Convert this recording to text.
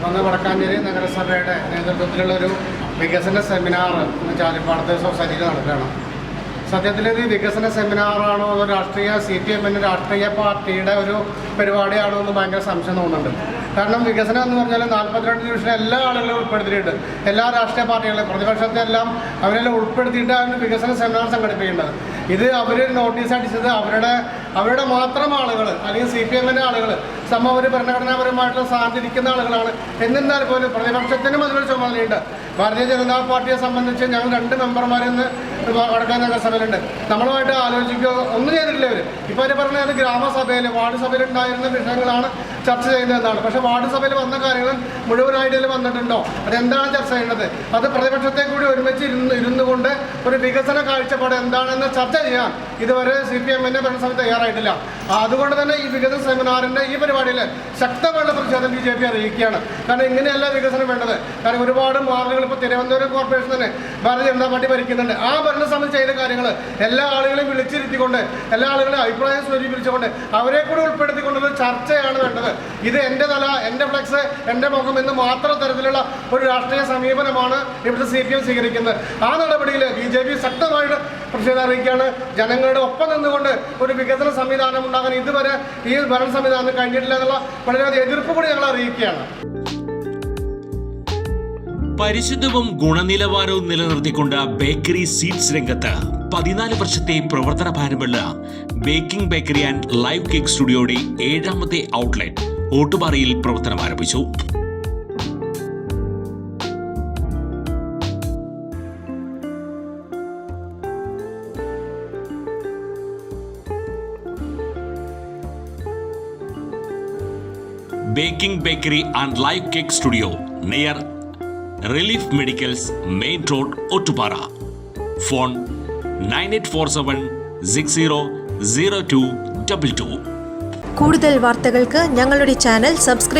വന്ന് വടക്കാഞ്ചേരി നഗരസഭയുടെ നേതൃത്വത്തിലുള്ളൊരു വികസന സെമിനാർ ചാലിപ്പാടത്ത് സൊസൈറ്റിയിൽ നടക്കുകയാണ്. സത്യത്തിൽ ഇത് വികസന സെമിനാറാണോ അതോ രാഷ്ട്രീയ CPM രാഷ്ട്രീയ പാർട്ടിയുടെ ഒരു പരിപാടിയാണോ എന്ന് ഭയങ്കര സംശയം തോന്നുന്നുണ്ട്. കാരണം വികസനം എന്ന് പറഞ്ഞാൽ 42 ഡിവിഷനിലെ എല്ലാ ആളുകളെയും ഉൾപ്പെടുത്തിയിട്ടുണ്ട്. എല്ലാ രാഷ്ട്രീയ പാർട്ടികളെയും പ്രതിപക്ഷത്തെ എല്ലാം അവരെല്ലാം ഉൾപ്പെടുത്തിയിട്ടാണ് വികസന സെമിനാർ സംഘടിപ്പിക്കേണ്ടത്. ഇത് അവർ നോട്ടീസ് അടിച്ചത് അവരുടെ മാത്രം ആളുകൾ അല്ലെങ്കിൽ CPM ആളുകൾ ഒരു ഭരണഘടനാപരമായിട്ടുള്ള സ്ഥാനത്തിരിക്കുന്ന ആളുകളാണ്. എന്നിരുന്നാൽ പോലും പ്രതിപക്ഷത്തിനും അതിനൊരു ചുമതലയുണ്ട്. ഭാരതീയ ജനതാ പാർട്ടിയെ സംബന്ധിച്ച് ഞങ്ങൾ 2 മെമ്പർമാരിന്ന് വടക്കാൻ നഗരസഭയിലുണ്ട്. നമ്മളുമായിട്ട് ആലോചിക്കുക ഒന്നും ചെയ്തിട്ടില്ല ഇവർ. ഇപ്പോൾ അവർ പറഞ്ഞത് ഗ്രാമസഭയിൽ വാർഡ് സഭയിൽ ഉണ്ടായിരുന്ന വിഷയങ്ങളാണ് ചർച്ച ചെയ്യുന്നതെന്നാണ്. പക്ഷേ വാർഡ് സഭയിൽ വന്ന കാര്യങ്ങൾ മുഴുവനായിട്ട് ഇതിൽ വന്നിട്ടുണ്ടോ? അതെന്താണ് ചർച്ച ചെയ്യുന്നത്? അത് പ്രതിപക്ഷത്തെ കൂടി ഒരുമിച്ച് ഇരുന്നു കൊണ്ട് ഒരു വികസന കാഴ്ചപ്പാട് എന്താണെന്ന് ചർച്ച ചെയ്യാൻ ഇതുവരെ CPM ഭരണസമിതി തയ്യാറായിട്ടില്ല. അതുകൊണ്ട് തന്നെ ഈ വികസന സെമിനാറിൻ്റെ ഈ പരിപാടിയിൽ ശക്തമായ പ്രതിഷേധം BJP അറിയിക്കുകയാണ്. കാരണം ഇങ്ങനെയല്ല വികസനം വേണ്ടത്. കാരണം ഒരുപാട് മാർഗങ്ങൾ ഇപ്പോൾ തിരുവനന്തപുരം കോർപ്പറേഷൻ തന്നെ ഭാരതീയ ജനതാ പാർട്ടി ഭരിക്കുന്നുണ്ട്. ആ ഭരണസമിതി ചെയ്ത കാര്യങ്ങൾ എല്ലാ ആളുകളെയും വിളിച്ചിരുത്തിക്കൊണ്ട് എല്ലാ ആളുകളെയും അഭിപ്രായം സ്വീകരിച്ചുകൊണ്ട് അവരെ കൂടി ഉൾപ്പെടുത്തിക്കൊണ്ടൊരു ചർച്ചയാണ് വേണ്ടത്. ഇത് എൻ്റെ തല, എൻ്റെ ഫ്ലെക്സ്, എൻ്റെ മുഖം എന്ന് മാത്രം തരത്തിലുള്ള ഒരു രാഷ്ട്രീയ സമീപനമാണ് ഇവിടുത്തെ CPM സ്വീകരിക്കുന്നത്. ആ നടപടിയിൽ BJP ശക്തമായിട്ട് പ്രതിഷേധം അറിയിക്കുകയാണ്. ജനങ്ങളുടെ ഒപ്പം നിന്നുകൊണ്ട് ഒരു വികസന സംവിധാനം ഉണ്ടാകാൻ ഇതുവരെ ഈ ഭരണ സംവിധാനം കഴിഞ്ഞിട്ടില്ല എന്നുള്ള വളരെയധികം എതിർപ്പ് കൂടി ഞങ്ങൾ അറിയിക്കുകയാണ്. പരിശുദ്ധവും ഗുണനിലവാരവും നിലനിർത്തിക്കൊണ്ട് ബേക്കറി സ്വീറ്റ്സ് രംഗത്ത് 14 വർഷത്തെ പ്രവർത്തന ഭാരമുള്ള baking bakery and live cake സ്റ്റുഡിയോയുടെ 7ാമത്തെ ഔട്ട്ലെറ്റ് ഓട്ടുപാറയിൽ പ്രവർത്തനം ആരംഭിച്ചു. Baking bakery and live cake studio near relief medicals, main road, Ottupara. Phone 9847600222. കൂടുതൽ വാർത്തകൾക്ക് ഞങ്ങളുടെ ചാനൽ സബ്സ്ക്രൈബ്